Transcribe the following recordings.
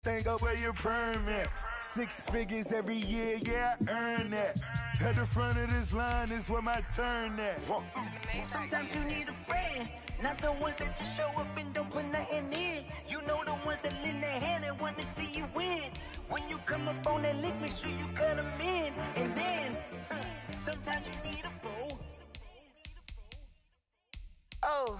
think of where your permit. 6 figures every year, yeah, I earn that. At the front of this line is where my turn at. Sometimes you need a friend, not the ones that just show up and don't put nothing in. You know the ones that lend their hand and want to see you win. When you come up on that lick, make sure you cut them in. And then, sometimes you need a fool. Oh,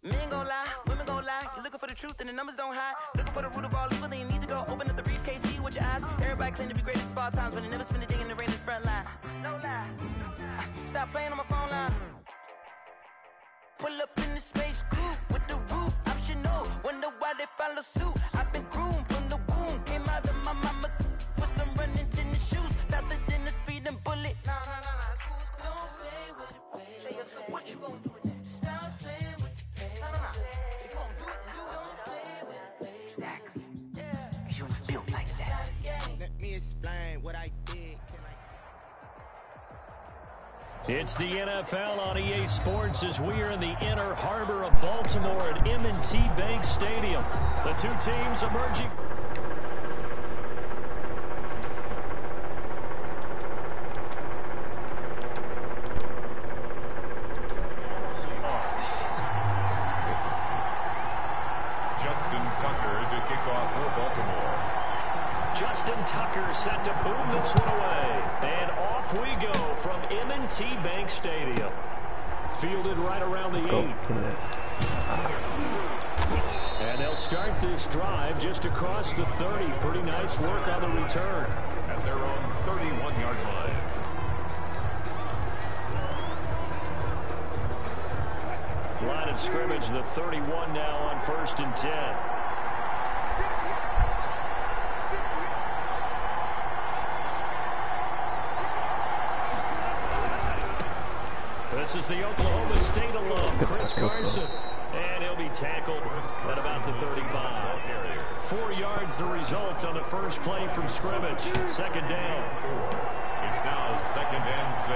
men gon' lie, women gon' lie. You're looking for the truth and the numbers don't hide. Looking for the root of all evil, then you need to go open up the briefcase, see with your eyes. Everybody claim to be greatest of all times, but they never spend a day in the rain in the front line. No lie. Stop playing on my phone line. Pull up in the space coupe with the roof optional. Wonder why they follow suit. I've been groomed from the womb. Came out of my mama with some running tennis shoes. Faster than the speeding bullet. Nah, it's cool, it's cool. Don't play with it, baby. Say yo, so what you gon' do with it? Stop playing with it, baby. Nah. If you gon' do it, then you don't play with it, baby. Exactly. Yeah. Cause you ain't built like that. Let me explain what I did. It's the NFL on EA Sports as we are in the inner harbor of Baltimore at M&T Bank Stadium. The two teams emerging. Justin Tucker to kick off for Baltimore. Justin Tucker set to boom this one away. And off we go from M&T Bank Stadium. Fielded right around the 8. And they'll start this drive just across the 30. Pretty nice work on the return. At their own 31-yard line. Line of scrimmage, the 31 now on 1st and 10. This is the Oklahoma State alum, Chris Carson. And he'll be tackled at about the 35. 4 yards the result on the first play from scrimmage. Second down. It's now 2nd and 6.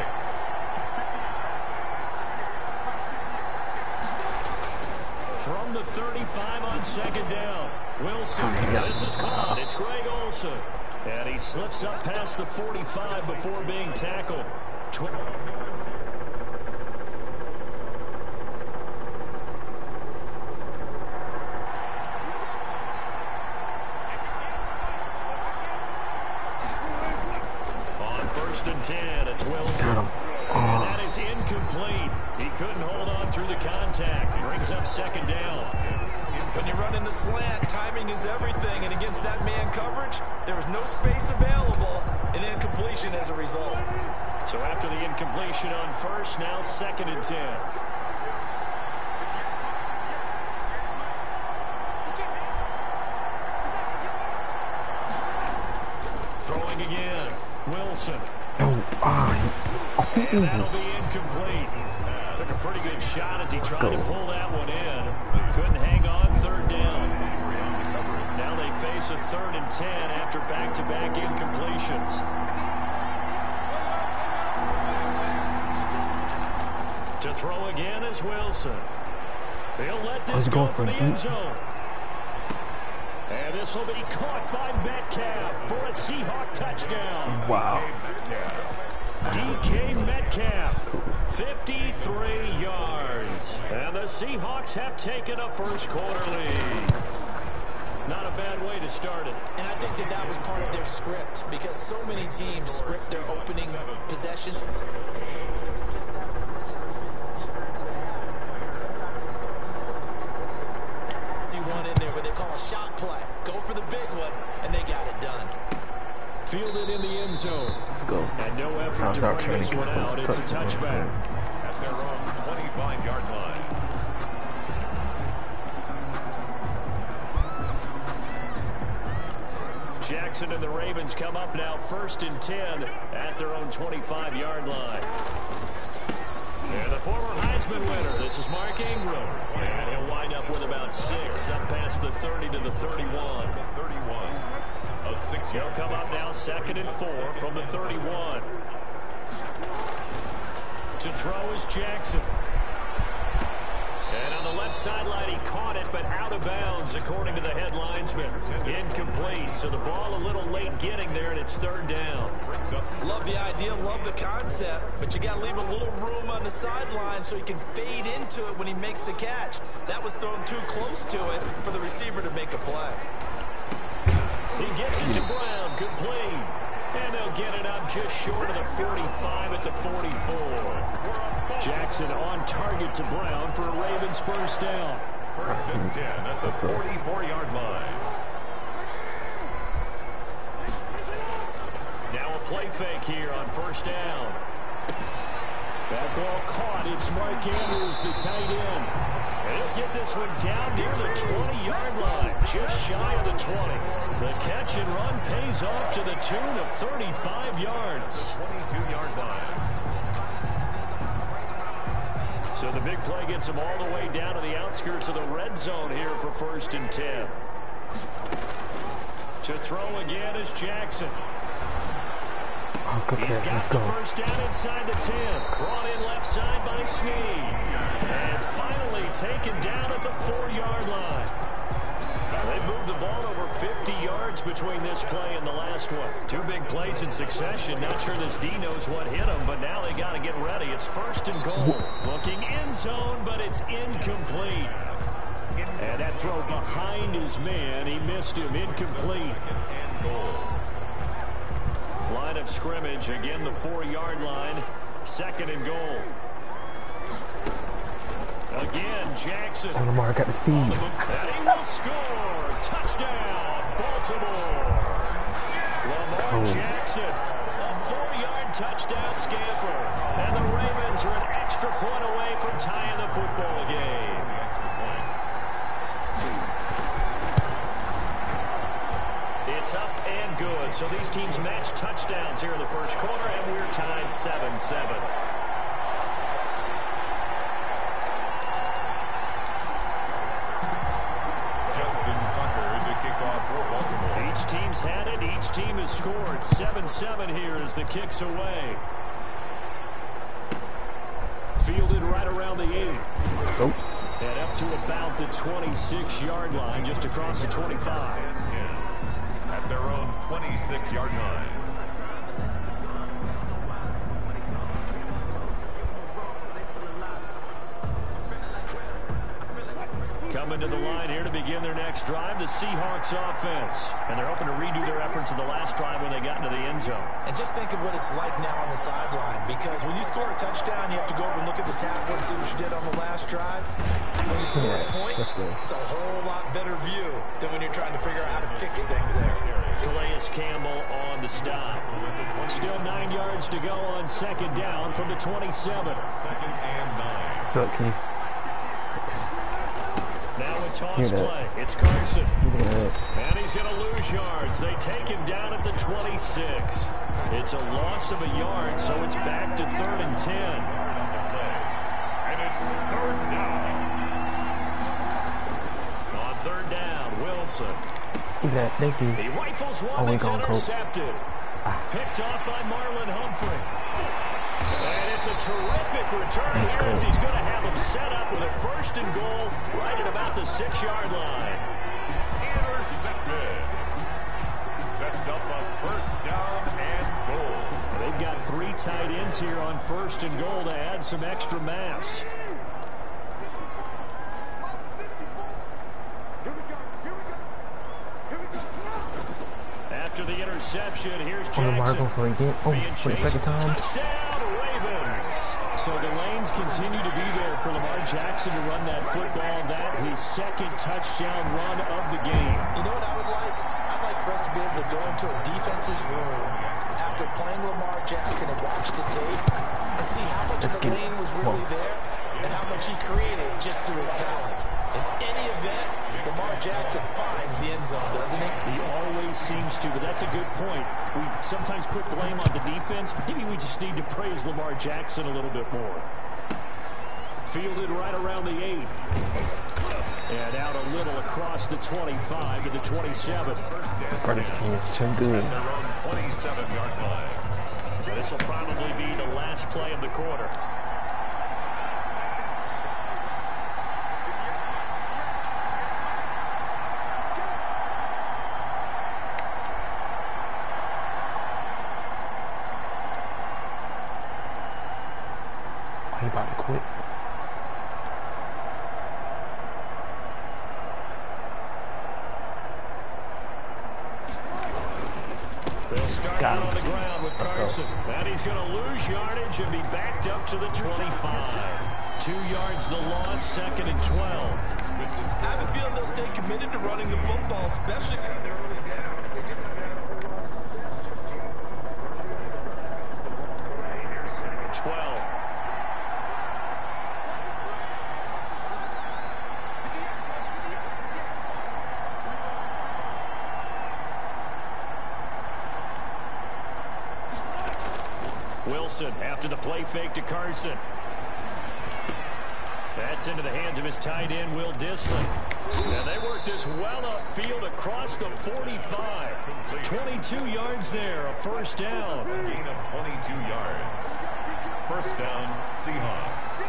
From the 35 on 2nd down. Wilson, this is caught. It's Greg Olsen. And he slips up past the 45 before being tackled. On 1st and 10, it's Wilson. And that is incomplete. He couldn't hold on through the contact. Brings up 2nd down. When you run in the slant, timing is everything. And against that man coverage, there was no space available. An incompletion as a result. So after the incompletion on 1st, now 2nd and 10. Throwing again. Wilson. That'll be incomplete. Took a pretty good shot as he tried to pull that one in. Couldn't hang on 3rd down. Now they face a 3rd and 10 after back-to-back incompletions. To throw again is Wilson. He'll let this go for the end zone. And this will be caught by Metcalf for a Seahawk touchdown. Wow. DK Metcalf, 53 yards. And the Seahawks have taken a first-quarter lead. Not a bad way to start it. And I think that was part of their script, because so many teams script their opening possession. One in there where they call a shot play. Go for the big one, and they got it done. Fielded in the end zone. Let's go. And no effort to bring this one out. It's a touchback. At their own 25-yard line. Jackson and the Ravens come up now 1st and 10 at their own 25-yard line. And the former Heisman winner, this is Mark Ingram. And he'll wind up with about 6, up past the 30 to the 31. 31. A 6-yard. He'll come up now 2nd and 4 from the 31. To throw is Jackson. And on the left sideline, he caught it, but out of bounds, according to the head linesman. Incomplete, so the ball a little late getting there, and it's third down. Love the idea, love the concept, but you got to leave a little room on the sideline so he can fade into it when he makes the catch. That was thrown too close to it for the receiver to make a play. He gets it to Brown, complete. And they'll get it up just short of the 45 at the 44. Jackson on target to Brown for a Ravens first down. First and 10 at the 44-yard line. Now a play fake here on first down. That ball caught. It's Mark Andrews, the tight end. And he'll get this one down near the 20-yard line, just shy of the 20. The catch and run pays off to the tune of 35 yards. 22-yard line. So the big play gets him all the way down to the outskirts of the red zone here for first and 10. To throw again is Jackson. Oh, good He's catch. got Let's the go. first down inside the 10. Brought in left side by Snead. And finally taken down at the 4-yard line. They moved the ball over 50 yards between this play and the last one. Two big plays in succession. Not sure this D knows what hit him, but now they got to get ready. It's first and goal. Looking end zone, but it's incomplete. And that throw behind his man. He missed him. Incomplete. And goal. Line of scrimmage, again the 4-yard line, second and goal. Again, Jackson. Lamar got the speed. And he will score. Touchdown, Baltimore. Lamar Jackson, a 4-yard touchdown scamper. And the Ravens are an extra point away from tying the football game. It's up and good. So these teams match touchdowns here in the first quarter, and we're tied 7-7. Each team's had it. Each team has scored. 7-7 here as the kick's away. Fielded right around the 8. Nope. And up to about the 26-yard line, just across the 25. At their own 26-yard line. Coming to the line here to begin their next drive, the Seahawks offense. And they're hoping to redo their efforts in the last drive when they got into the end zone. And just think of what it's like now on the sideline, because when you score a touchdown, you have to go over and look at the tablet and see what you did on the last drive. When you score a point, it's a whole lot better view than when you're trying to figure out how to fix things there. Calais Campbell on the stop. Still 9 yards to go on second down from the 27. Second and 9. So, can you... Now a toss play. It's Carson. And he's going to lose yards. They take him down at the 26. It's a loss of a yard, so it's back to 3rd and 10. And it's third down. On third down, Wilson. Look at that. Thank you. He rifles one that's intercepted. Picked off by Marlon Humphrey. And it's a terrific return here as he's going to have him set up with a first and goal right at about the 6-yard line. Intercepted. Sets up a first down and goal. They've got 3 tight ends here on first and goal to add some extra mass. After the interception, here's Jackson. For the second time. Touchdown, Ravens. So the lanes continue to be there for Lamar Jackson to run that football. That his second touchdown run of the game. You know what I would like? I'd like for us to be able to go into a defense's room after playing Lamar Jackson and watch the tape and see how much of the lane was really there and how much he created just through his talents. In any event, Lamar Jackson finds the end zone, doesn't he? He always seems to, but that's a good point. We sometimes put blame on the defense. Maybe we just need to praise Lamar Jackson a little bit more. Fielded right around the 8. And out a little across the 25 to the 27. This team is so good. Their own 27-yard line. This will probably be the last play of the quarter. Down on the ground with Carson. And he's going to lose yardage and be backed up to the 25. 2 yards the loss, 2nd and 12. I have a feeling they'll stay committed to running the football, especially. 12. Wilson after the play fake to Carson. That's into the hands of his tight end, Will Dissly. And they work this well upfield across the 45. 22 yards there, a first down. A gain of 22 yards. First down, Seahawks.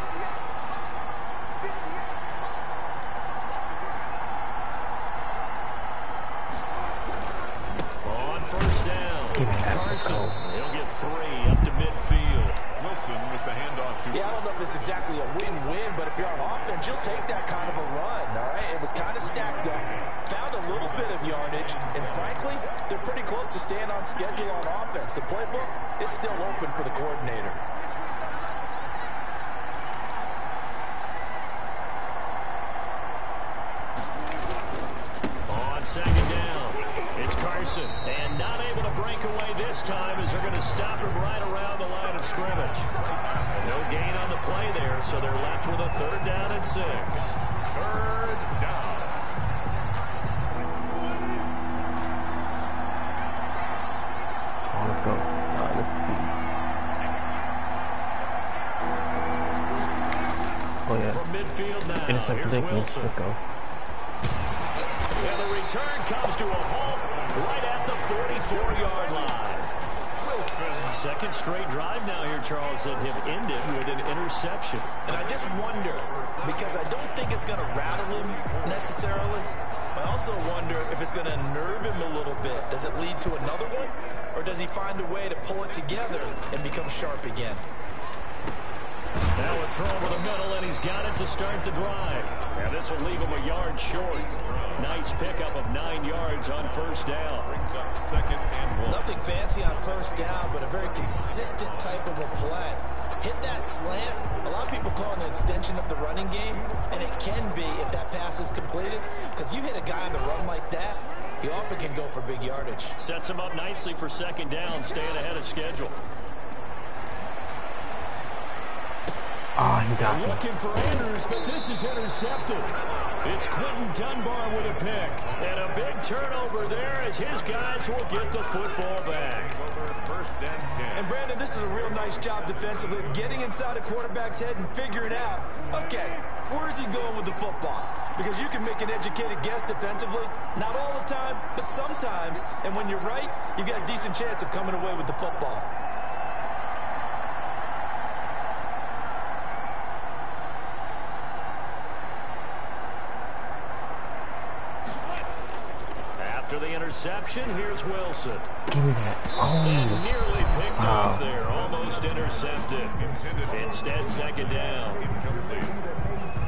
On first down, Carson. He'll get 3 up to midfield. Wilson with the handoff to... Yeah, I don't know if it's exactly a win-win, but if you're on offense, you'll take that kind of a run, all right? It was kind of stacked up, found a little bit of yardage, and frankly, they're pretty close to staying on schedule on offense. The playbook is still open for the coordinator. On 2nd down, it's Carson, and not able to break away this time as they're going to stop him right around the line of scrimmage. And no gain on the play there, so they're left with a 3rd down and 6. 3rd down. Oh, let's go. Let's oh, yeah. From midfield now, Intercept here's Wilson. Let's go. And the return comes to a halt right at the 44-yard line. Wilson. Second straight drive now here, Charles, that have ended with an interception. And I just wonder, because I don't think it's going to rattle him necessarily, I also wonder if it's going to nerve him a little bit. Does it lead to another one? Or does he find a way to pull it together and become sharp again? Now a throw over the middle, and he's got it to start the drive. Now this will leave him a yard short. Nice pickup of 9 yards on first down. Brings up 2nd and 1. Nothing fancy on first down, but a very consistent type of a play. Hit that slant. A lot of people call it an extension of the running game, and it can be if that pass is completed, because you hit a guy on the run like that, he often can go for big yardage. Sets him up nicely for 2nd down, staying ahead of schedule. Oh, he got me. Looking for Andrews, but this is intercepted. It's Quentin Dunbar with a pick. And a big turnover there as his guys will get the football back. 1st and 10. And Brandon, this is a real nice job defensively of getting inside a quarterback's head and figuring out, okay, where's he going with the football? Because you can make an educated guess defensively, not all the time, but sometimes. And when you're right, you've got a decent chance of coming away with the football. After the interception, here's Wilson. Give me that. And Oh. nearly picked off there, almost intercepted. Instead, 2nd down.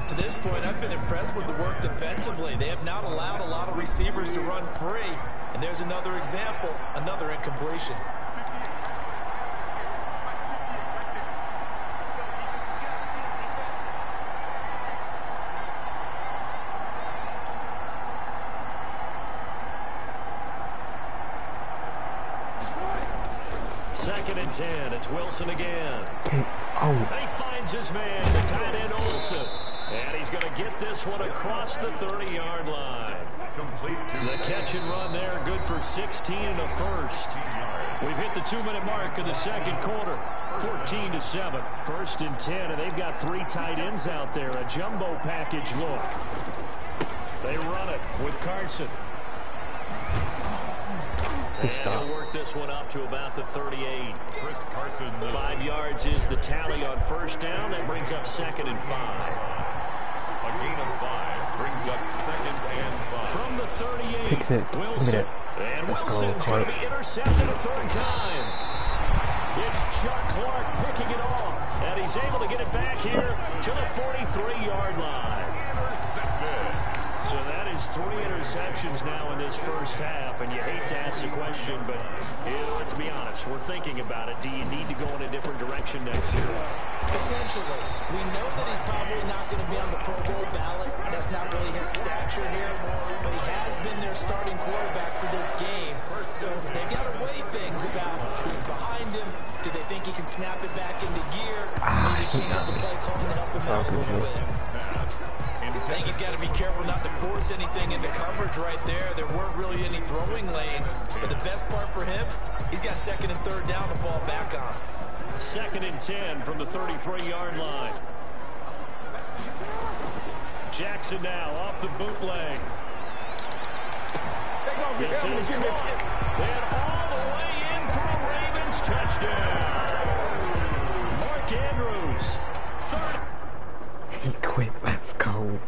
To this point, I've been impressed with the work defensively. They have not allowed a lot of receivers to run free. And there's another example, another incompletion. Second and 10. It's Wilson again. Oh. He finds his man, the tight end Olsen. And he's going to get this one across the 30-yard line. Complete to The catch and run there, good for 16 and a first. We've hit the 2-minute mark of the 2nd quarter. 14-7. 1st and 10, and they've got 3 tight ends out there. A jumbo package look. They run it with Carson. And he'll work this one up to about the 38. Chris Carson. 5 yards is the tally on first down. That brings up 2nd and 5. A gain of 5 brings up 2nd and 5. From the 38, Picks it. Wilson. And Let's go, Wilson's going to Clark. be intercepted a 3rd time. It's Chuck Clark picking it off. And he's able to get it back here to the 43-yard line. Intercepted. So that is 3 interceptions now in this first half, and you hate to ask the question, but let's be honest, we're thinking about it. Do you need to go in a different direction next year? Potentially. We know that he's probably not going to be on the Pro Bowl ballot. That's not really his stature here, but he has been their starting quarterback for this game. So they've got to weigh things about who's behind him. Do they think he can snap it back into gear? Maybe change up the play calling to help him out a little bit. I think he's got to be careful not to force anything into coverage right there. There weren't really any throwing lanes, but the best part for him, he's got 2nd and 3rd down to fall back on. 2nd and 10 from the 33-yard line. Jackson now off the bootleg. This is caught. And all the way in for a Ravens touchdown. Mark Andrews, 3rd. He quit. Let's go.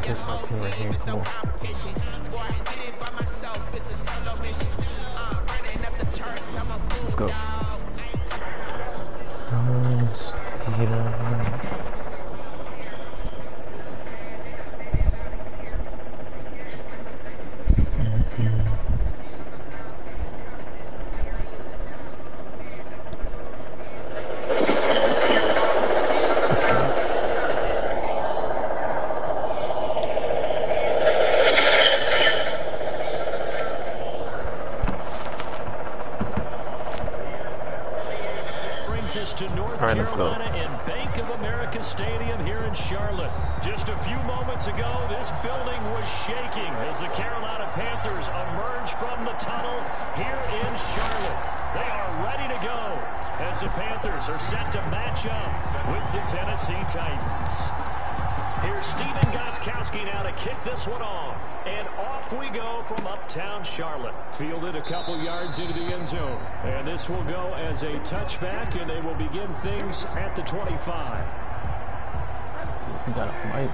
Let's go. To North Carolina and Bank of America Stadium here in Charlotte. Just a few moments ago, this building was shaking as the Carolina Panthers emerge from the tunnel here in Charlotte. They are ready to go as the Panthers are set to match up with the Tennessee Titans. Here's Steven Gostkowski now to kick this one off. And off we go from uptown Charlotte. Fielded a couple yards into the end zone. And this will go as a touchback, and they will begin things at the 25. We got a mic.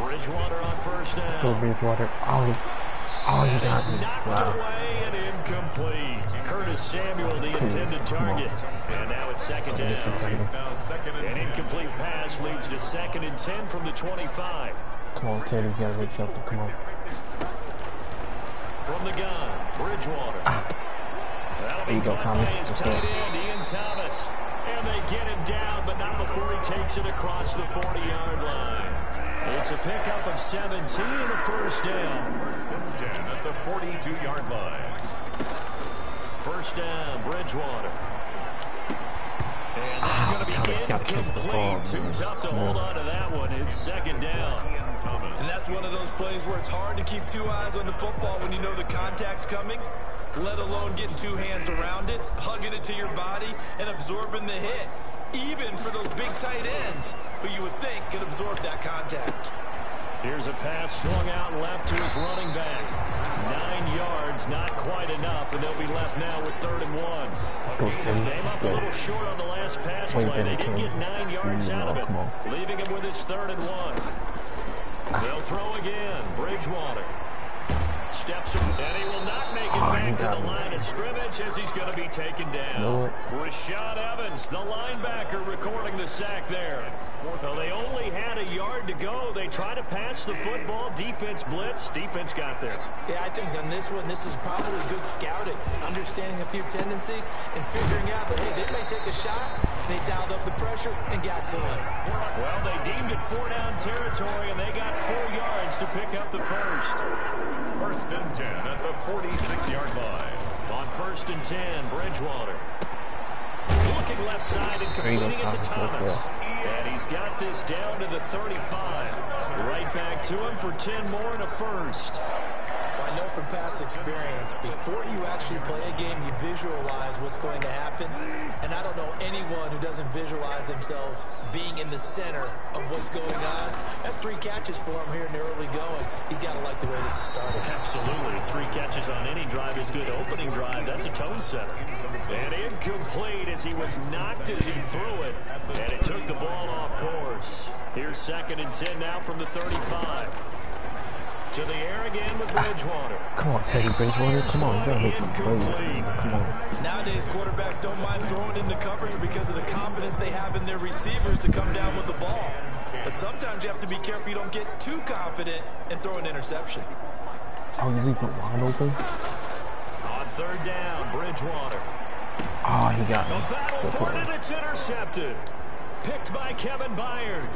Bridgewater on 1st down. Go Bridgewater. Oh, you got me. Knocked away and incomplete. Curtis Samuel, the intended target. And now it's 2nd down. An incomplete pass leads to 2nd and 10 from the 25. Come on, Taylor, you gotta make something. Come on. From the gun, Bridgewater. There you go, Thomas. Tight end, Ian Thomas. And they get him down, but not before he takes it across the 40-yard line. It's a pickup of 17 and a 1st down. 1st and 10 at the 42-yard line. 1st down, Bridgewater. And that's going to be incomplete. Too tough to hold on to that one. It's 2nd down. And that's one of those plays where it's hard to keep 2 eyes on the football when you know the contact's coming, let alone getting 2 hands around it, hugging it to your body, and absorbing the hit. Even for those big tight ends who you would think could absorb that contact. Here's a pass swung out left to his running back. 9 yards, not quite enough, and they'll be left now with 3rd and 1. Let's go, Tim. Came up a little short on the last pass play. They did get 9 yards out of it, leaving him with his 3rd and 1. They'll throw again. Bridgewater steps him, and he will not make it back to the line of scrimmage as he's going to be taken down. Rashad Evans, the linebacker, recording the sack there. Well, they only had a yard to go. They tried to pass the football. Defense blitz. Defense got there. Yeah, I think on this one, this is probably good scouting, understanding a few tendencies, and figuring out that, hey, they may take a shot. They dialed up the pressure and got to him. Well, they deemed it 4-down territory, and they got 4 yards to pick up the 1st. 1st and 10 at the 46-yard line. On 1st and 10, Bridgewater. Looking left side and completing it to Thomas. And he's got this down to the 35. Right right back to him for 10 more and a first. I know from past experience, before you actually play a game, you visualize what's going to happen. And I don't know anyone who doesn't visualize themselves being in the center of what's going on. That's 3 catches for him here in the early going. He's got to like the way this is started. Absolutely. 3 catches on any drive is good. Opening drive, that's a tone setter. And incomplete as he was knocked as he threw it. And it took the ball off course. Here's 2nd and 10 now from the 35. To the air again with Bridgewater. Come on, Teddy Bridgewater. Come on, you gotta make some plays, man. Come on. Nowadays, quarterbacks don't mind throwing into coverage because of the confidence they have in their receivers to come down with the ball. But sometimes you have to be careful you don't get too confident and throw an interception. Oh, you leave it wide open? On 3rd down, Bridgewater. Oh, he got me. A battle for it, and it's intercepted. Picked by Kevin Byard.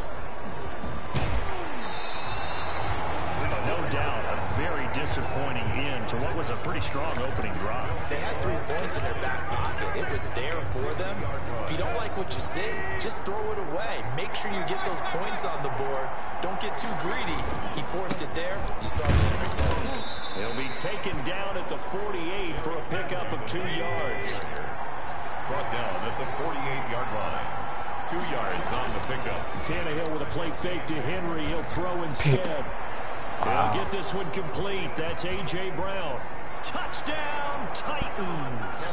No doubt, a very disappointing end to what was a pretty strong opening drive. They had 3 points in their back pocket. It was there for them. If you don't like what you see, just throw it away. Make sure you get those points on the board. Don't get too greedy. He forced it there. You saw the interception. He'll be taken down at the 48 for a pickup of 2 yards. Brought down at the 48-yard line. 2 yards on the pickup. Tannehill with a play fake to Henry. He'll throw instead. They'll get this one complete. That's A.J. Brown. Touchdown, Titans.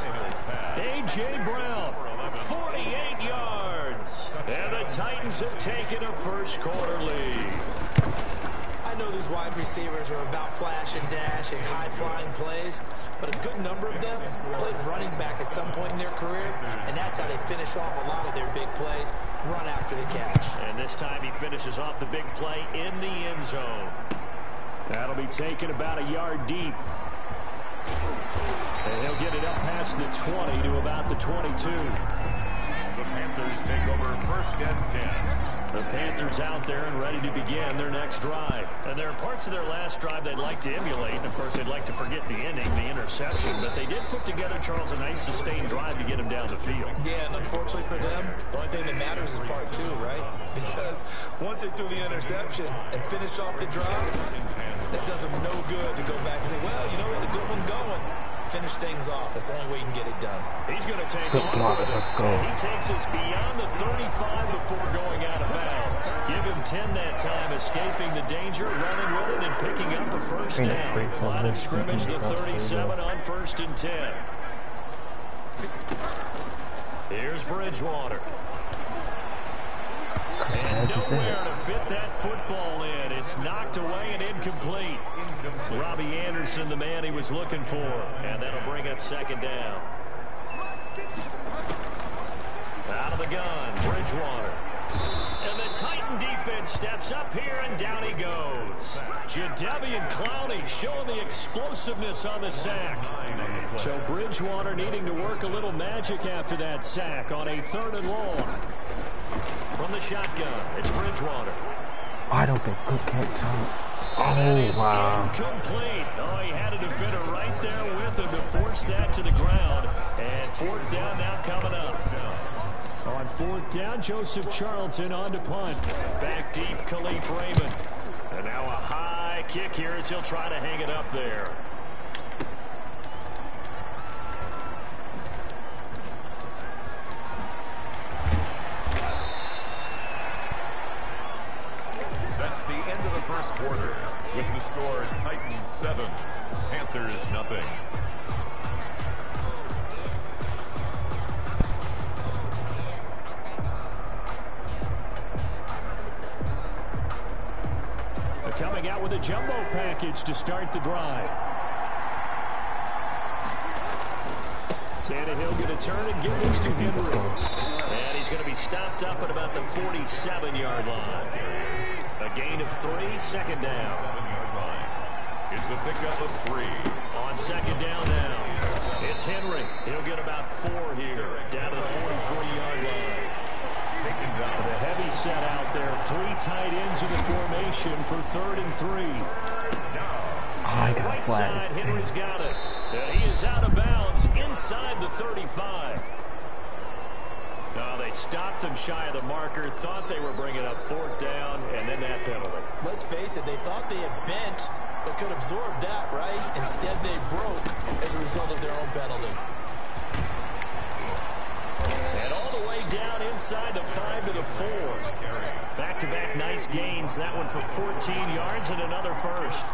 A.J. Brown, 48 yards. And the Titans have taken a first quarter lead. I know these wide receivers are about flash and dash and high-flying plays, but a good number of them played running back at some point in their career, and that's how they finish off a lot of their big plays, run after the catch. And this time he finishes off the big play in the end zone. That'll be taken about a yard deep. And he'll get it up past the 20 to about the 22. The Panthers take over 1st and 10. The Panthers out there and ready to begin their next drive. And there are parts of their last drive they'd like to emulate. And, of course, they'd like to forget the ending, the interception. But they did put together, Charles, a nice sustained drive to get him down the field. Yeah, and unfortunately for them, the only thing that matters is part 2, right? Because once they threw the interception and finished off the drive, that does them no good to go back and say, well, you know what, a good one going. Finish things off. That's the only way you can get it done. He's going to take Good block. Let's go. He takes us beyond the 35 before going out of bounds. Give him 10 that time, escaping the danger, running with it, and picking up a first down. Line of scrimmage, the 37 on 1st and 10. Here's Bridgewater. And nowhere to fit that football in. It's knocked away and incomplete. Robbie Anderson, the man he was looking for. And that'll bring up 2nd down. Out of the gun, Bridgewater. And the Titan defense steps up here, and down he goes. Jadeveon Clowney showing the explosiveness on the sack. So Bridgewater needing to work a little magic after that sack on a 3rd and long. From the shotgun, it's Bridgewater. Wide open. Good catch, son. Oh, wow. Incomplete. Oh, he had a defender right there with him to force that to the ground. And 4th down now coming up. On 4th down, Joseph Charlton on to punt. Back deep, Khalif Raymond. And now a high kick here as he'll try to hang it up there. That's the end of the first quarter. With the score, Titans 7, Panthers nothing. Coming out with a jumbo package to start the drive. Tannehill going to turn and give this to Henry. And he's going to be stopped up at about the 47-yard line. A gain of 3, 2nd down. It's a pickup of 3. On 2nd down now. It's Henry. He'll get about 4 here. Down to the 43-yard line. Taken down. The heavy set out there. 3 tight ends in the formation for 3rd and 3. I got Right flagged. side, Henry's got it. And he is out of bounds inside the 35. They stopped him shy of the marker, thought they were bringing up 4th down, and then that penalty. Let's face it, they thought they had bent, but could absorb that, right? Instead, they broke as a result of their own penalty. And all the way down inside the 5 to the 4. Back-to-back nice gains. That one for 14 yards and another first.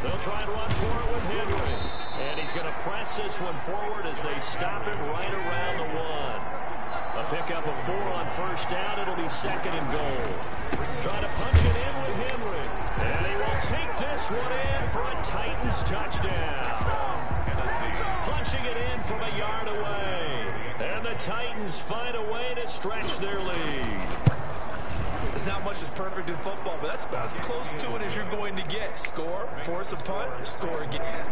They'll try and run for it with Henry. And he's going to press this one forward as they stop him right around the 1. A pickup of 4 on first down. It'll be 2nd and goal. Trying to punch it in with Henry. And he will take this one in for a Titans touchdown. Punching it in from a yard away. And the Titans find a way to stretch their lead. There's not much that's perfect in football, but that's about as close to it as you're going to get. Score, force a punt, score again.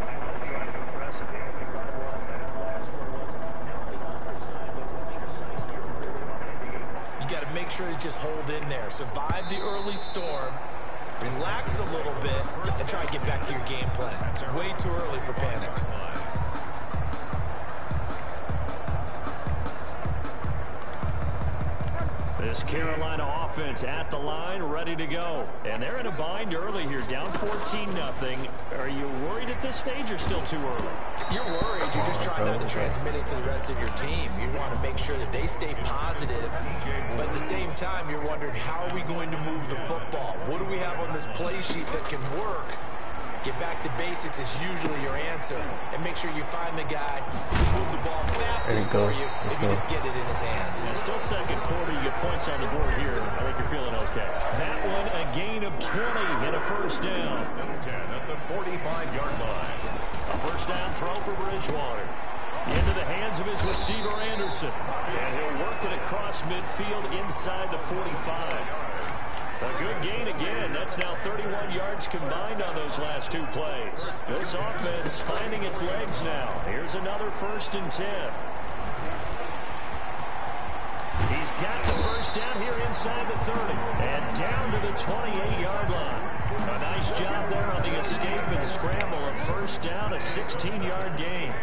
You got to make sure to just hold in there. Survive the early storm, relax a little bit, and try to get back to your game plan. It's way too early for panic. This Carolina offense at the line, ready to go. And they're in a bind early here, down 14-0. Are you worried at this stage or still too early? You're worried. You're just trying not to transmit it to the rest of your team. You want to make sure that they stay positive. But at the same time, you're wondering, how are we going to move the football? What do we have on this play sheet that can work? Get back to basics is usually your answer. And make sure you find the guy who can move the ball fastest for you if you just get it in his hands. Yeah, still 2nd quarter. You get points on the board here. I think you're feeling okay. That one, a gain of 20 and a first down. 10 at the 45-yard line. A first down throw for Bridgewater. Into the hands of his receiver, Anderson. And he'll work it across midfield inside the 45. A good gain again. That's now 31 yards combined on those last 2 plays. This offense finding its legs now. Here's another 1st and 10. He's got the first down here inside the 30. And down to the 28-yard line. A nice job there on the escape and scramble. A first down, a 16-yard gain.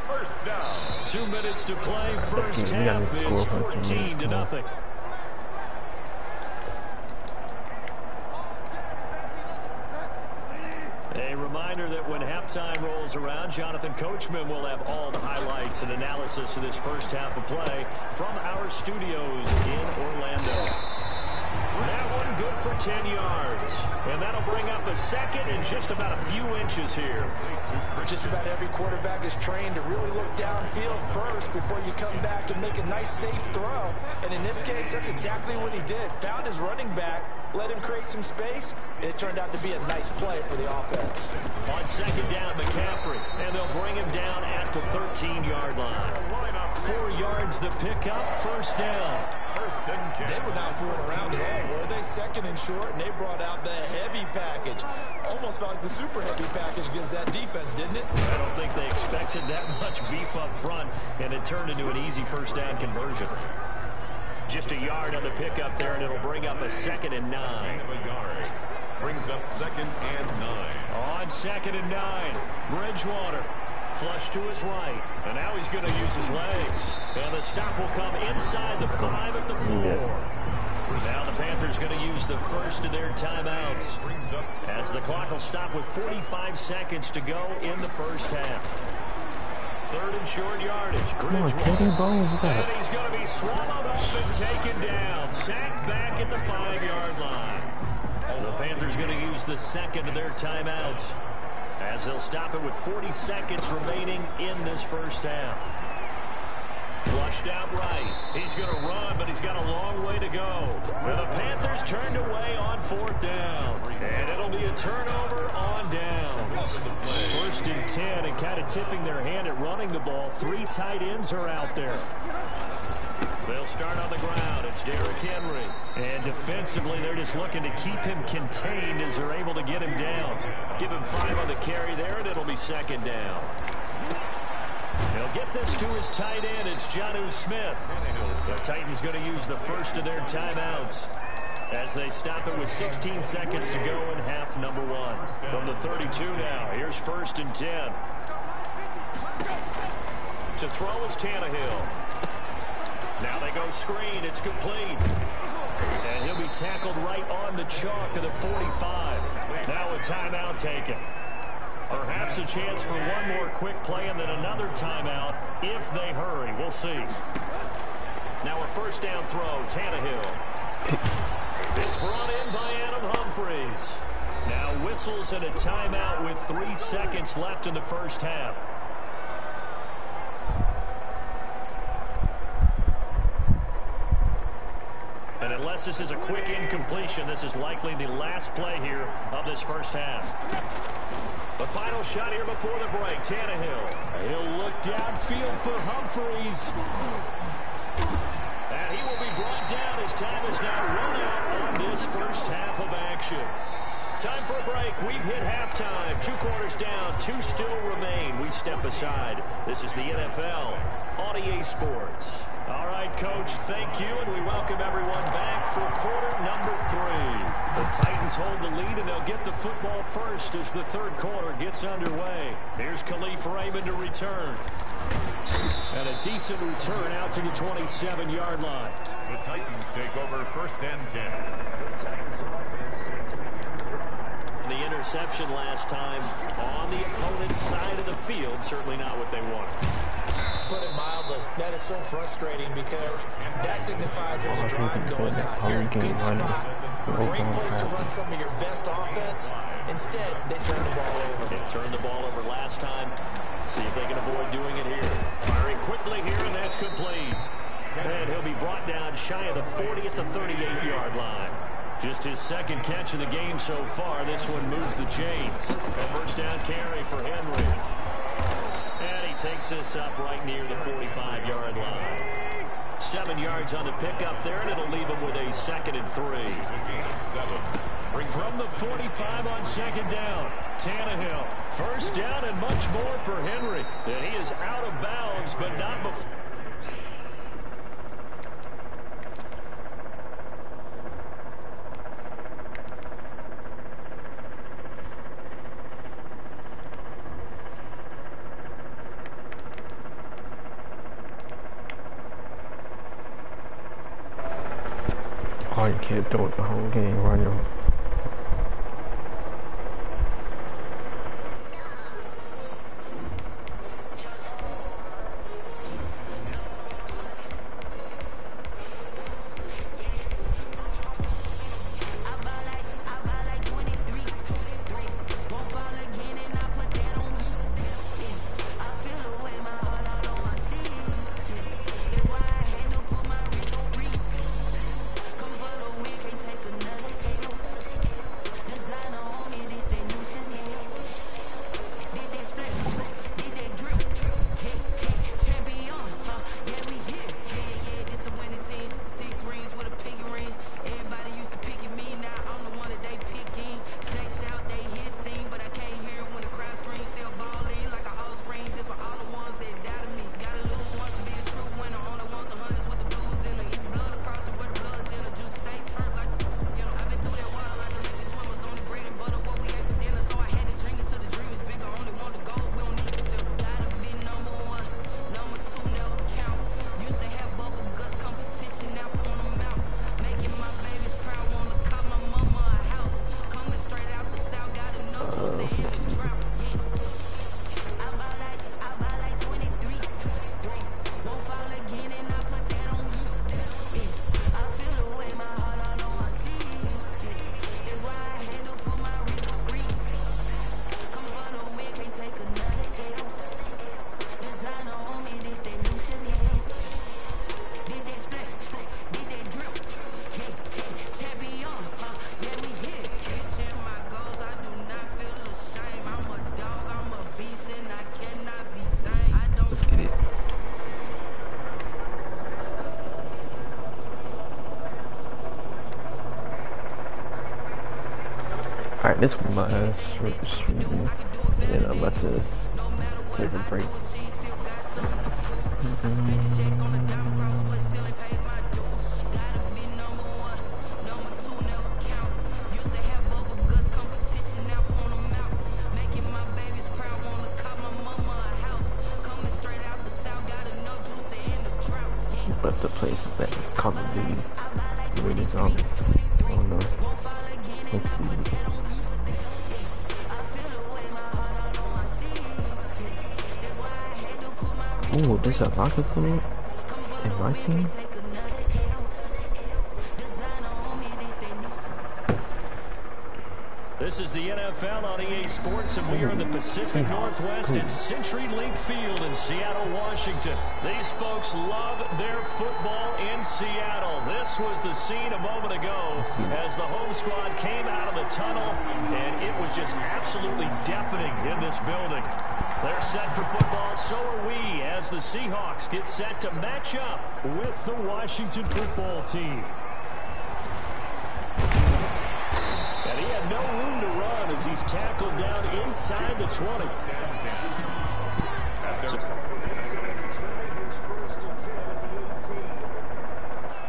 First down. 2 minutes to play. First half. It's 14-0. A reminder that when halftime rolls around, Jonathan Coachman will have all the highlights and analysis of this first half of play from our studios in Orlando. That one good for 10 yards. And that'll bring up a 2nd and just about a few inches here. Just about every quarterback is trained to really look downfield first before you come back and make a nice, safe throw. And in this case, that's exactly what he did. Found his running back, let him create some space, and it turned out to be a nice play for the offense. On 2nd down, McCaffrey, and they'll bring him down at the 13-yard line. 4 yards the pickup, first down. They were not fooling around at all, were they? 2nd and short, and they brought out the heavy package. Almost felt like the super heavy package against that defense, didn't it? I don't think they expected that much beef up front, and it turned into an easy first down conversion. Just a yard on the pickup there, and it'll bring up a 2nd and 9. Brings up 2nd and 9. On 2nd and 9, Bridgewater. Flush to his right, and now he's going to use his legs. And the stop will come inside the 5 at the 4. Now the Panthers going to use the first of their timeouts as the clock will stop with 45 seconds to go in the first half. 3rd and short yardage. Bridgewater. And he's going to be swallowed up and taken down. Sacked back at the 5-yard line. The Panthers going to use the 2nd of their timeouts, as they'll stop it with 40 seconds remaining in this first half. Flushed out right. He's going to run, but he's got a long way to go. Well, the Panthers turned away on 4th down. And it'll be a turnover on downs. 1st and 10, and kind of tipping their hand at running the ball. 3 tight ends are out there. They'll start on the ground. It's Derrick Henry. And defensively, they're just looking to keep him contained as they're able to get him down. Give him 5 on the carry there, and it'll be 2nd down. He'll get this to his tight end. It's Jonnu Smith. The Titans going to use the first of their timeouts as they stop it with 16 seconds to go in half number 1. From the 32 now, here's 1st and 10. To throw is Tannehill. Now they go screen. It's complete. And he'll be tackled right on the chalk of the 45. Now a timeout taken. Perhaps a chance for one more quick play and then another timeout if they hurry. We'll see. Now a first down throw, Tannehill. It's brought in by Adam Humphries. Now whistles and a timeout with 3 seconds left in the first half. And unless this is a quick incompletion, this is likely the last play here of this first half. The final shot here before the break, Tannehill. He'll look downfield for Humphries. And he will be brought down as time is now run out on this first half of action. Time for a break. We've hit halftime. 2 quarters down. 2 still remain. We step aside. This is the NFL on EA Sports. All right, Coach, thank you, and we welcome everyone back for quarter number 3. The Titans hold the lead, and they'll get the football first as the third quarter gets underway. Here's Khalif Raymond to return. And a decent return out to the 27-yard line. The Titans take over first and 10. The interception last time on the opponent's side of the field, certainly not what they wanted. Put it mildly, that is so frustrating because that signifies there's a drive going on. You're in a good spot, great place to run some of your best offense. Instead, they turned the ball over. They turned the ball over last time. See if they can avoid doing it here. Firing quickly here, and that's complete. And he'll be brought down shy of the 40 at the 38-yard line. Just his second catch of the game so far. This one moves the chains. A first down carry for Henry. And he takes this up right near the 45-yard line. 7 yards on the pickup there, and it'll leave him with a 2nd and 3. From the 45 on 2nd down, Tannehill. First down and much more for Henry. And he is out of bounds, but not before. Oh, you can't do it the whole game, running. Alright, this one my ass and I'm about to take a break. About to play zombies. I don't know. Let's see. Oh, this is a locker club in my team? This is the NFL on EA Sports, and we are in the Pacific Northwest at CenturyLink Field in Seattle, Washington. These folks love their football in Seattle. This was the scene a moment ago as the home squad came out of the tunnel, and it was just absolutely deafening in this building. They're set for football, so are we, as the Seahawks get set to match up with the Washington football team. And he had no room to run as he's tackled down inside the 20.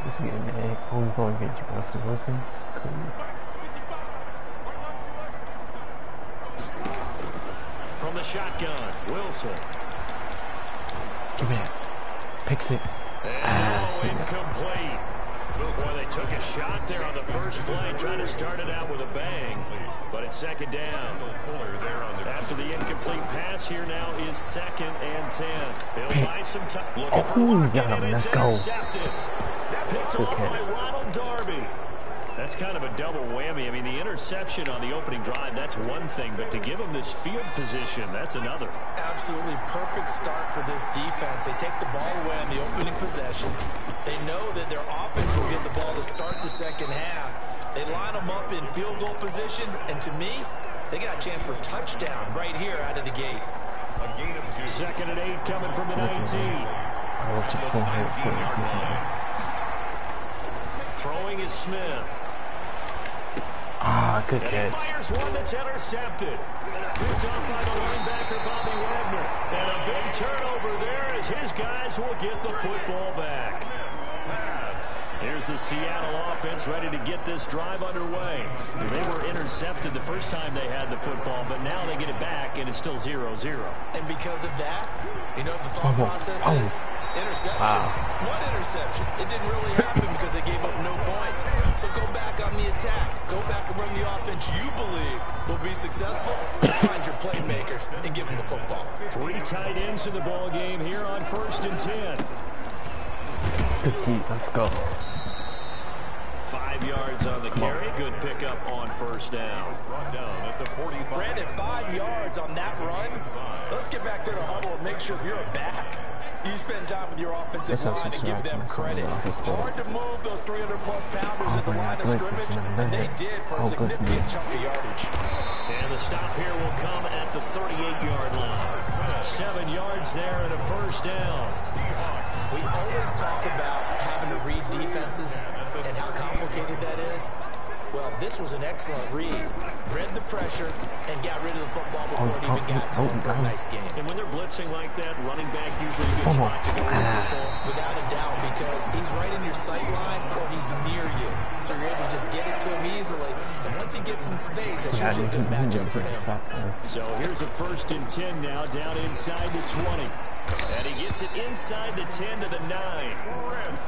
This is getting mad. Who's going against Russell Wilson? Cool. From the shotgun, Wilson. Give me that. Picks it. Incomplete. Boy, they took a shot there on the first play, trying to start it out with a bang, but it's second down. After the incomplete pass, here now is 2nd and 10. He'll buy some time. Looking for one, and it's intercepted. Picked off by Ronald Darby. That's kind of a double whammy. I mean, the interception on the opening drive, that's one thing, but to give him this field position, that's another. Absolutely perfect start for this defense. They take the ball away on the opening possession. They know that their offense will get the ball to start the second half. They line them up in field goal position, and to me, they got a chance for a touchdown right here out of the gate. 2nd and 8 coming from the 19. Throwing is Smith. Ah, good catch. He fires one that's intercepted. Picked off by the linebacker, Bobby Wagner. And a big turnover there as his guys will get the football back. Here's the Seattle offense ready to get this drive underway. They were intercepted the first time they had the football, but now they get it back, and it's still 0-0. And because of that, you know what the thought process is? Interception. Wow. One interception. It didn't really happen because they gave up no points. So go back on the attack. Go back and run the offense you believe will be successful. Find your playmakers and give them the football. 3 tight ends in the ball game here on 1st and 10. Good deep. Let's go. 5 yards on the carry. Good pickup on 1st down. Brandon, 5 yards on that run. Let's get back to the huddle and make sure you're a back. You spend time with your offensive line and give them credit. Hard to move those 300-plus pounders at the line of scrimmage, and they did for a significant chunk of yardage. And the stop here will come at the 38-yard line. 7 yards there and a 1st down. We always talk about having to read defenses and how complicated that is. Well, this was an excellent read. Read the pressure and got rid of the football before it even got to him for a nice game. And when they're blitzing like that, running back usually a good spot to go with the football. Without a doubt, because he's right in your sight line or he's near you. So you're able to just get it to him easily. And once he gets in space, that's usually a good matchup for him. So here's a 1st and 10 now, down inside the 20. And he gets it inside the 10 to the 9.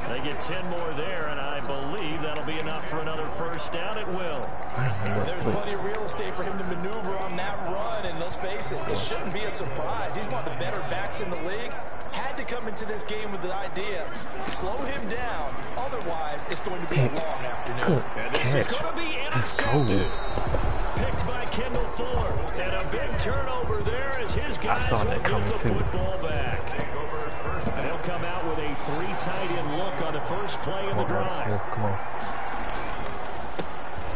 They get 10 more there, and I believe that'll be enough for another 1st down. It will. There's plenty of real estate for him to maneuver on that run, and let's face it, it shouldn't be a surprise. He's one of the better backs in the league. Had to come into this game with the idea, slow him down, otherwise it's going to be a long afternoon. And this is going to be intercepted. Picked by Kendall Fuller, and a big turnover there as his guys will get the football back. And he'll come out with a 3 tight end look on the first play in the drive. Come on.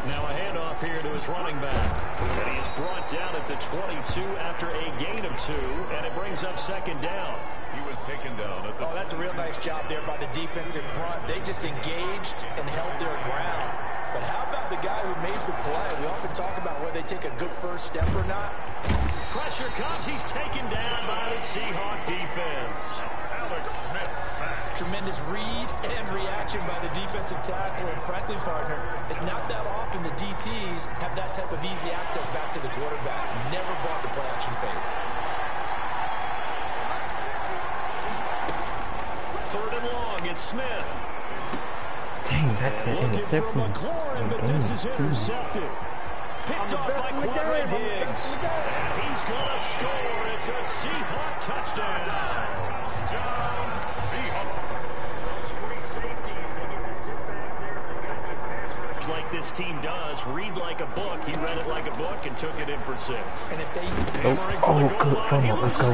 Now a handoff here to his running back. And he is brought down at the 22 after a gain of 2, and it brings up 2nd down. He was taken down at the that's a real nice job there by the defensive front. They just engaged and held their ground. But how about the guy who made the play? We often talk about whether they take a good first step or not. Pressure comes. He's taken down by the Seahawk defense. Tremendous read and reaction by the defensive tackle. And frankly, partner, it's not that often the DTs have that type of easy access back to the quarterback. Never brought the play action fade. 3rd and long. It's Smith. Dang, that's an interception. But this is intercepted. Picked off by Quadre Diggs. And he's going to score. It's a Seahawk touchdown. Touchdown, Seahawks. Those free safeties, they get to sit back there. They got good pass rush like this team does. Read like a book. He read it like a book and took it in for 6. And if they... Good fumble. Let's go.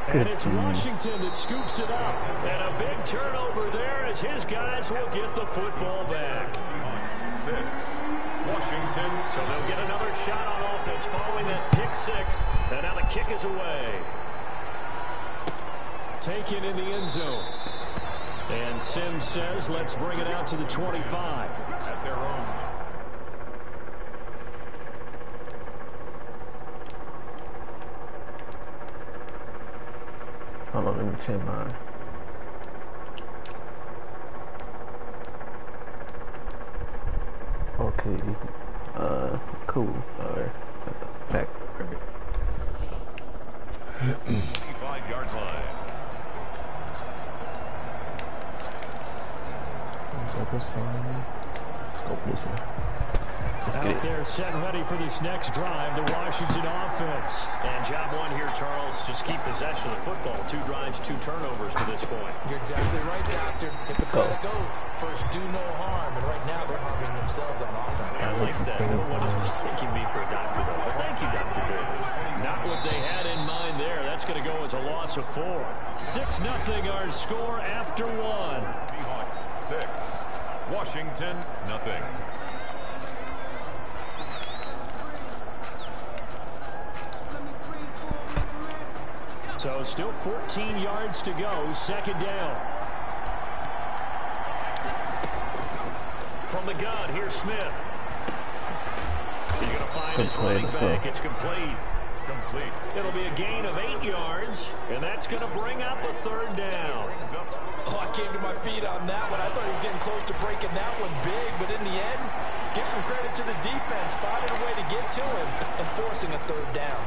And it's Washington that scoops it up. And a big turnover there as his guys will get the football back. 6. Washington. So they'll get another shot on offense following that pick 6. And now the kick is away. Taken in the end zone. And Sims says, let's bring it out to the 25. At their own. Hold on, let me check mine. Okay. Cool. Back. 25-yard line. Let's go for this one. Out there set and ready for this next drive, the Washington offense. And job 1 here, Charles, just keep possession of the football. 2 drives, 2 turnovers to this point. You're exactly right, Doctor. Hippocratic oath. First, do no harm. And right now, they're harming themselves on offense. I like that. No one is mistaking me for a doctor, though. But thank you, Dr. Davis. Not what they had in mind there. That's going to go as a loss of 4. 6-0 our score after 1. Seahawks 6. Washington, nothing. So still 14 yards to go, 2nd down. From the gun, here's Smith. He's going to find his running back. It's complete. It'll be a gain of 8 yards, and that's going to bring up a 3rd down. Oh, I came to my feet on that one. I thought he was getting close to breaking that one big, but in the end, give some credit to the defense. Finding a way to get to him and forcing a 3rd down.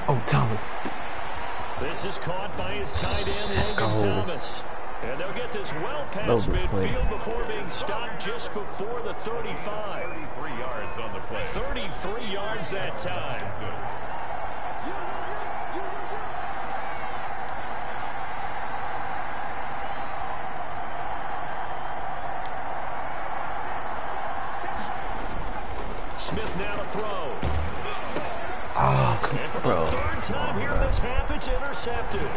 Oh, Thomas. This is caught by his tight end, Logan Thomas. And they'll get this well past midfield before being stopped just before the 35. 33 yards on the play. 33 yards that time. Smith now to throw. Oh, and for the 3rd time here in this half, it's intercepted.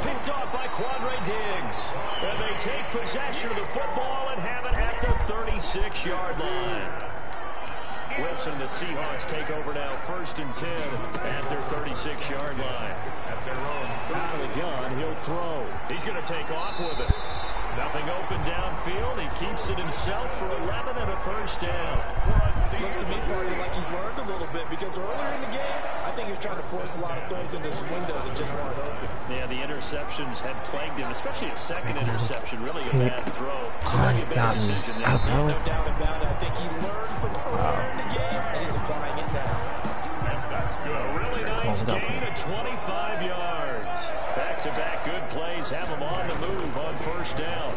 Picked off by Quadre Diggs. And they take possession of the football and have it at the 36-yard line. Wilson and the Seahawks take over now, 1st and 10 at their 36-yard line. At their own. Out of the gun, he'll throw. He's going to take off with it. Nothing open downfield. He keeps it himself for 11 and a 1st down. Looks to me, partly, like he's learned a little bit because earlier in the game, I think he was trying to force a lot of throws into his windows that just weren't open. Yeah, the interceptions had plagued him, especially his 2nd interception. Really a bad throw. So maybe a bad decision there. No doubt about it. I think he learned from earlier in the game, and he's applying it now. And that's good. A really nice gain of 25 yards. Back-to-back good plays have him on the move on 1st down.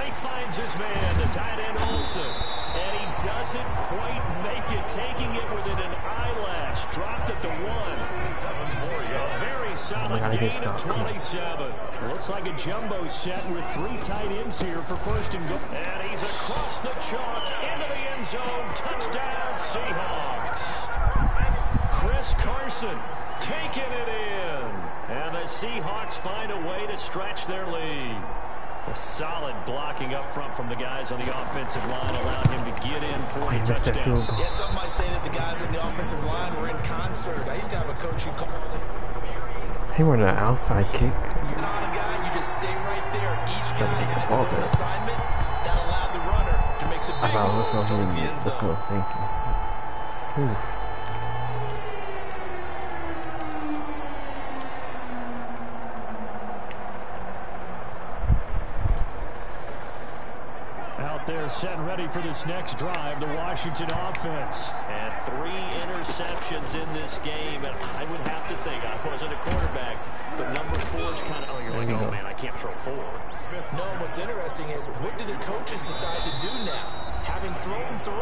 He finds his man, the tight end Olsen, and he doesn't quite make it, taking it within an eyelash. Dropped at the 1. 7 more yards. A very solid gain of 27. Looks like a jumbo set with 3 tight ends here for 1st and goal. And he's across the chalk into the end zone. Touchdown, Seahawks. Chris Carson taking it in. And the Seahawks find a way to stretch their lead. A solid blocking up front from the guys on the offensive line allowed him to get in for the touchdown. Yeah, some might say that the guys on the offensive line were in concert. I used to have a coach who called it. He went an outside kick. You're not a guy, you just stay right there. Each guy has his own assignment. That allowed the runner to make the big move towards the end zone. Let's go. Thank you. Oof. Out there set ready for this next drive, the Washington offense. And 3 interceptions in this game, and I would have to think, I wasn't a quarterback, but number 4 is kind of, oh, you're like, oh, man, I can't throw 4. No, what's interesting is, what do the coaches decide to do now? Having thrown 3,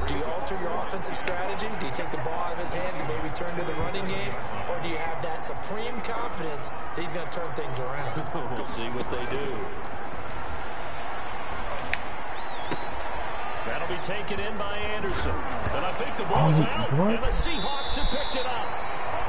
do you alter your offensive strategy? Do you take the ball out of his hands and maybe turn to the running game? Or do you have that supreme confidence that he's going to turn things around? We'll see what they do. That'll be taken in by Anderson. And I think the ball's out. And the Seahawks have picked it up.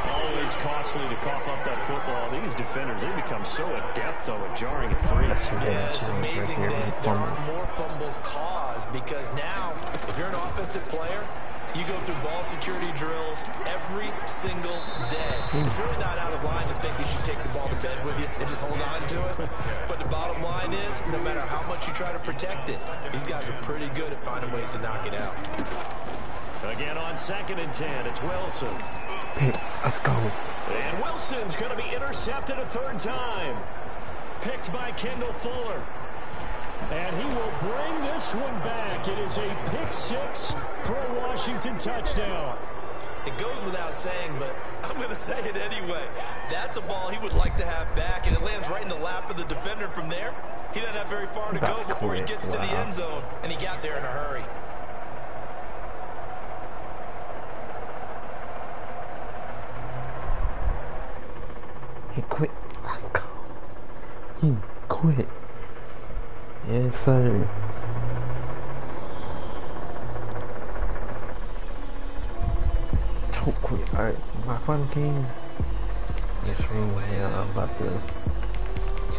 Always costly to cough up that football. These defenders, they become so adept, though, at jarring it free. Yeah, it's amazing that there are more fumbles caused, because now, if you're an offensive player, you go through ball security drills every single day. It's really not out of line to think you should take the ball to bed with you and just hold on to it. But the bottom line is, no matter how much you try to protect it, these guys are pretty good at finding ways to knock it out. Again on 2nd and 10, it's Wilson. Let's go. And Wilson's going to be intercepted a 3rd time. Picked by Kendall Fuller. And he will bring this one back. It is a pick 6 for a Washington touchdown. It goes without saying, but I'm going to say it anyway. That's a ball he would like to have back, and it lands right in the lap of the defender from there. He doesn't have very far to go before he gets to the end zone, and he got there in a hurry. He quit. Let's go. He quit. Yes, sir. Don't quit. Alright, my final game. This ring, yeah, I'm about to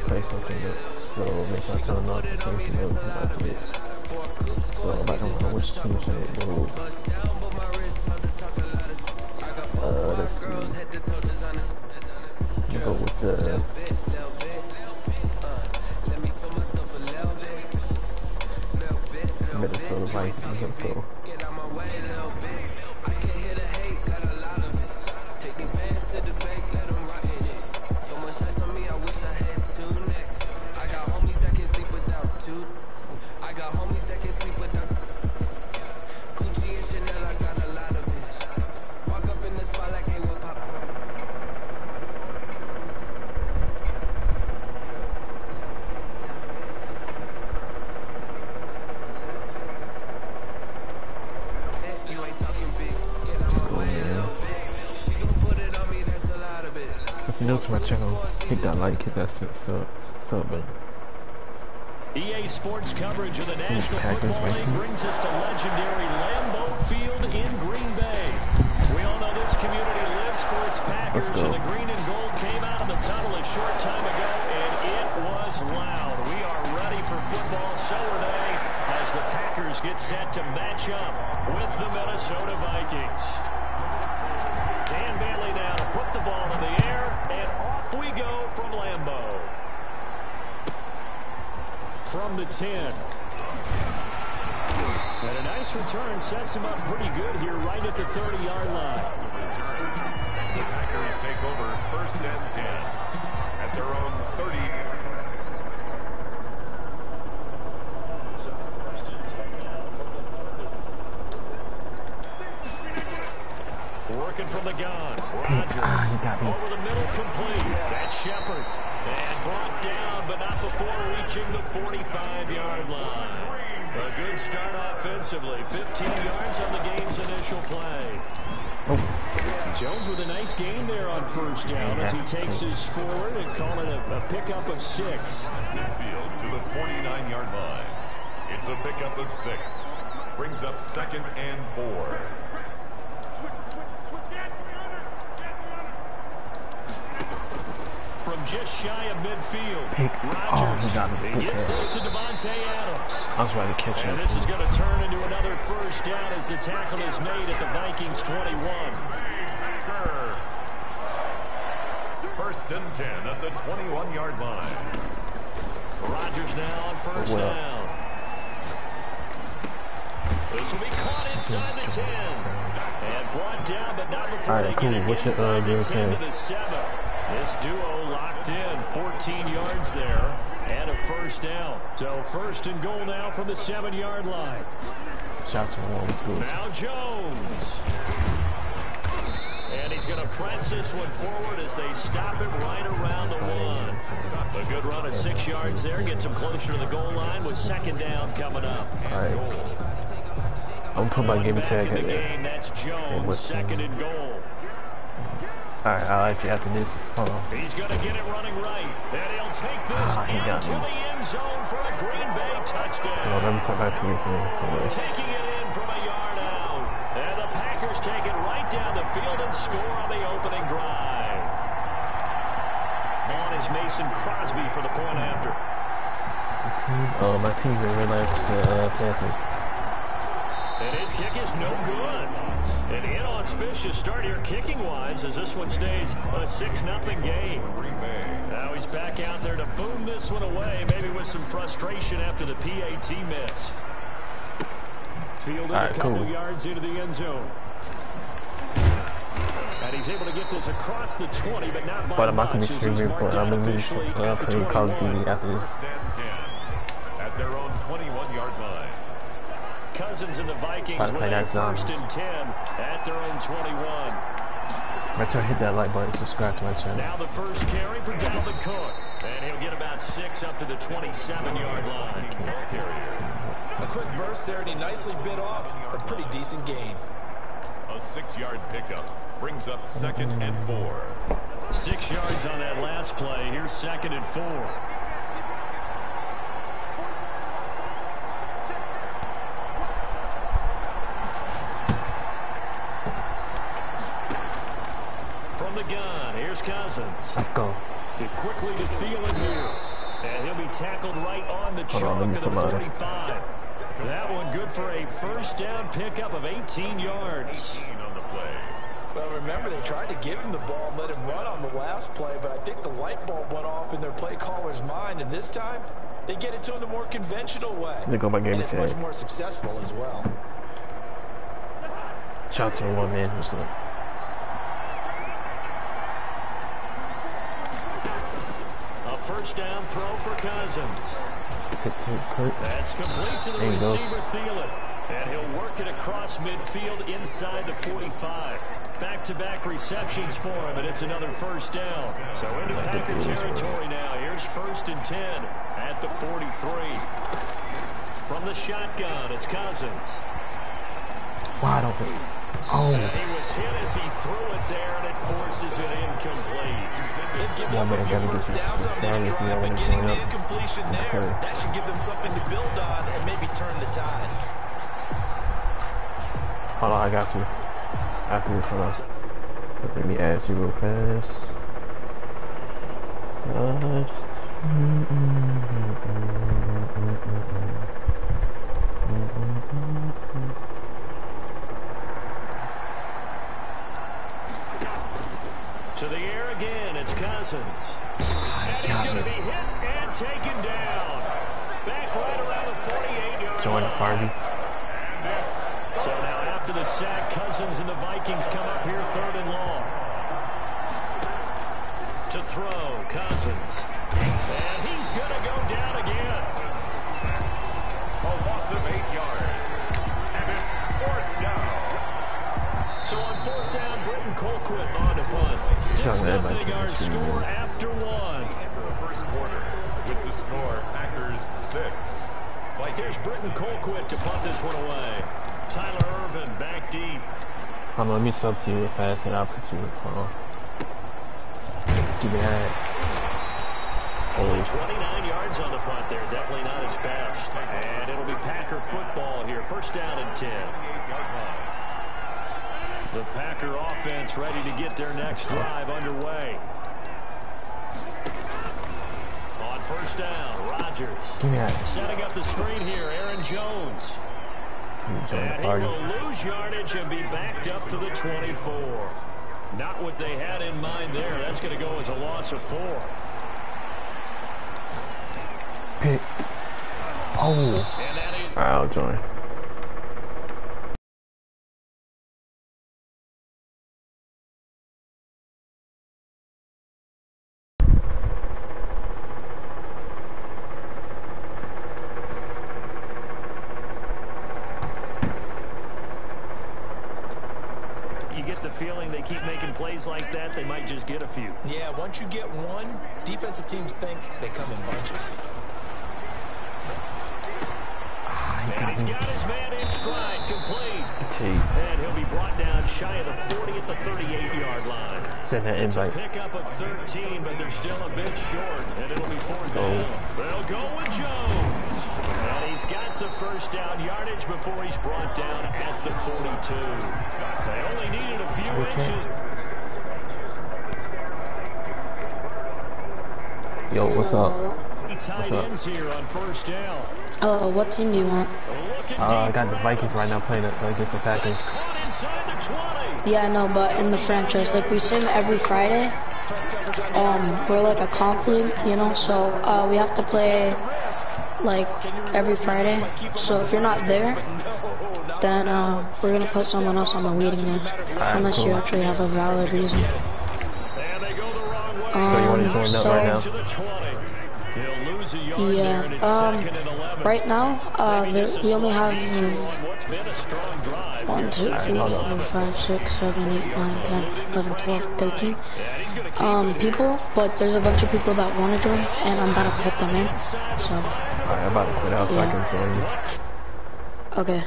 play something else. So make sure I turn off the notification about this. So I'm about to know which team should I go. Let's see. Go with the Minnesota Vikings. Let's go. New to my channel, hit that like, hit that sub button. EA Sports coverage of the National Football League brings us to legendary Lambeau Field in Green Bay. We all know this community lives for its Packers, and the green and gold came out of the tunnel a short time ago, and it was loud. We are ready for football, so are they, as the Packers get set to match up with the Minnesota Vikings. Dan Bailey now to put the ball in the air, and off we go from Lambeau. From the 10. And a nice return sets him up pretty good here right at the 30-yard line. The Packers take over 1st and 10 at their own 30. Working from the gun. Rodgers over the middle, complete. That's Shepard. And brought down, but not before reaching the 45-yard line. A good start offensively. 15 yards on the game's initial play. Jones with a nice gain there on 1st down as he takes us forward and call it a pickup of 6. Midfield to the 49-yard line. It's a pickup of 6. Brings up 2nd and 4. From just shy of midfield, Rodgers he gets this to Devontae Adams. I was about to catch him. And this is going to turn into another 1st down as the tackle is made at the Vikings 21. 1st and 10 at the 21-yard line. Rodgers now on 1st down. This will be caught inside the 10. And brought down, but not before they get it inside the 10 to the 7. This duo locked in, 14 yards there. And a first down. So first and goal now from the 7-yard line. Shots are one. Let's go. Now Jones. And he's going to press this one forward as they stop it right around the 1. A good run of 6 yards there. Gets him closer to the goal line with second down coming up. All right. I'm putting my game tag in there. That's Jones, second and goal. Alright, I like you after this. Hold on. He's going to get it running right. And he'll take this into the end zone for a Green Bay touchdown. Hold on, let me talk about this in. Taking it in from a yard out. And the Packers take it right down the field and score on the opening drive. On is Mason Crosby for the point after. My team in real life is the Panthers. And his kick is no good. An inauspicious start here kicking-wise as this one stays a 6-0 game. Now he's back out there to boom this one away, maybe with some frustration after the PAT miss. Fielded a couple yards into the end zone. And he's able to get this across the 20, but not by much. I'm going to play Call of Duty after this. At their own 21-yard line. Cousins and the Vikings winning first and 10 at their own 21. Make sure to hit that like button, subscribe to my channel. Now the first carry for Dalvin Cook. And he'll get about 6 up to the 27-yard line. A quick burst there, and he nicely bit off a pretty decent gain. A 6-yard pickup brings up second and 4. 6 yards on that last play. Here's second and 4. From the gun, here's Cousins. Let's go. Get quickly to Thielen here. And he'll be tackled right on the chalk of the 45. That one good for a first down pickup of 18 yards. On the play. Well, remember, they tried to give him the ball and let him run on the last play, but I think the light bulb went off in their play caller's mind, and this time, they get it to him the more conventional way. They go by game and it's tag. much more successful as well. Shout out to one man. What's up? First down throw for Cousins. That's complete to the receiver, Thielen. And he'll work it across midfield inside the 45. Back-to-back receptions for him, and it's another first down. So into Packer territory now. Here's first and 10 at the 43. From the shotgun, it's Cousins. Wide open. Oh. And he was hit as he threw it there, and it forces it incomplete. They've given up a few first downs on this drive, but getting the incompletion there, that should give them something to build on and maybe turn the tide. Hold on, I got you. After this, hold on. Let me add you real fast. To the air again, it's Cousins. And he's going to be hit and taken down. Back right around the 48-yard Join the party. So now after the sack, Cousins and the Vikings come up here third and long. To throw, Cousins. And he's going to go down again. A loss of 8 yards. And it's fourth down. So on fourth down, Britton Colquitt on to punt. 6-0 our score after one. For the first quarter, with the score, Packers 6. Here's Britton Colquitt to punt this one away. Tyler Irvin back deep. Hold on, let me sub to you real fast and I'll put you. Hold on. Give me that. Only 29 yards on the punt there. Definitely not his best. And it'll be Packer football here. First down and 10. The Packer offense ready to get their next drive underway. On first down, Rodgers. Give me that. Setting up the screen here, Aaron Jones. And he will lose yardage and be backed up to the 24. Not what they had in mind there. That's going to go as a loss of 4. Pick. Oh. And that is... All right, I'll join. get the feeling they keep making plays like that, they might just get a few. Yeah, once you get one, defensive teams think they come in bunches. And he's got his man in stride, complete. And he'll be brought down shy of the 40 at the 38-yard line. Send that invite. It's a pickup of 13, but they're still a bit short, and it'll be 4th down. They'll go with Jones. And he's got the first down yardage before he's brought down at the 42. They only needed a few inches. Yo, what's up? Tight ends here on 1st down. What team do you want? I got the Vikings right now playing against the Packers. Yeah, I know, but in the franchise, like we sim every Friday. We're like a comp league, you know, so we have to play like every Friday. So if you're not there, then we're gonna put someone else on the waiting list, unless you actually have a valid reason. So you want to join up right now? Yeah, right now, we only have 1, 2, 3, 4, 5, 6, 7, 8, 9, 10, 11, 12, 13 people, but there's a bunch of people that want to join, and I'm about to put them in, so. Alright, I'm about to quit out so I can join you. Okay,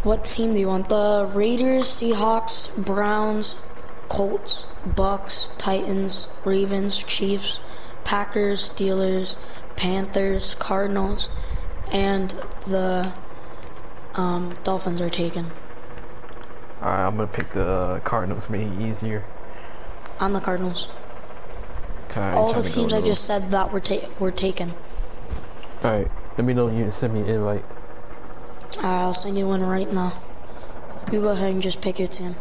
what team do you want? The Raiders, Seahawks, Browns, Colts, Bucks, Titans, Ravens, Chiefs, Packers, Steelers, Panthers, Cardinals, and the Dolphins are taken. Alright, I'm gonna pick the Cardinals, make it easier. I'm the Cardinals. Okay, all the teams I just said that were taken. Alright, let me know when you send me an invite. Alright, I'll send you one right now. You go ahead and just pick your team.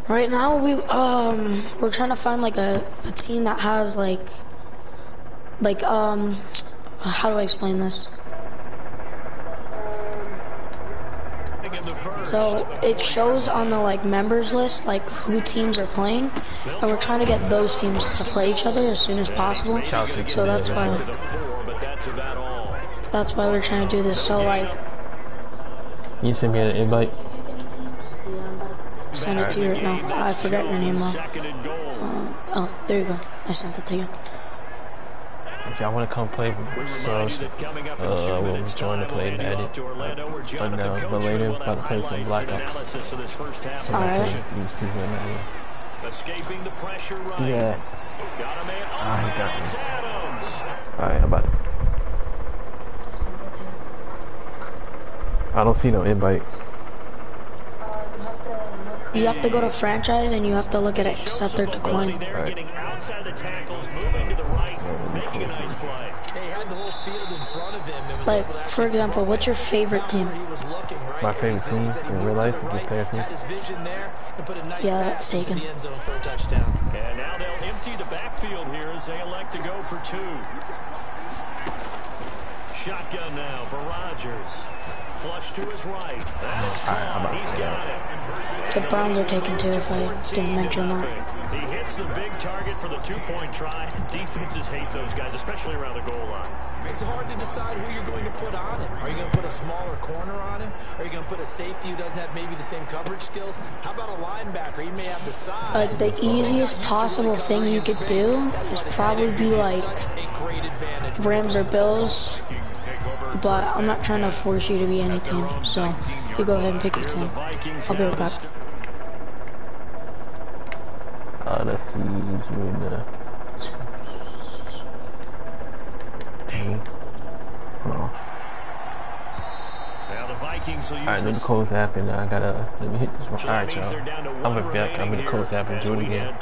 Right now we're trying to find like a team that has like how do I explain this? So it shows on the like members list like who teams are playing, and we're trying to get those teams to play each other as soon as possible. So that's why we're trying to do this. So like, you send me an invite. Send it to you right now. I forgot your name though. Oh, there you go. I sent it to you. If y'all want to come play with subs, we'll join to play Madden. But later, we're about to play some BLACKMamba. Alright. Yeah. I got it. Alright, I'm about to. I don't see no invite. You have to go to franchise and you have to look at accept or decline. Right. Like, for example, what's your favorite team? My favorite team in real life would be Packers. Yeah, that's taken. And now they'll empty the backfield here as they elect to go for 2. Shotgun now for Rodgers. Flush to his right. He's got it. The Browns are taken too, if I didn't mention that. He hits the big target for the 2-point try. Defenses hate those guys, especially around the goal line. It's hard to decide who you're going to put on him. Are you going to put a smaller corner on him? Are you going to put a safety who doesn't have maybe the same coverage skills? How about a linebacker? He may have the size. The easiest possible thing you could do is probably be like Rams or Bills. But I'm not trying to force you to be any team, so you go ahead and pick your team. I'll be right back. Let's see who's in the... Dang. Hold on. Now the Vikings will use Alright, let me close the app and I gotta... Let me hit this one. Alright, y'all. I'm back. I'm in the close app and do it again.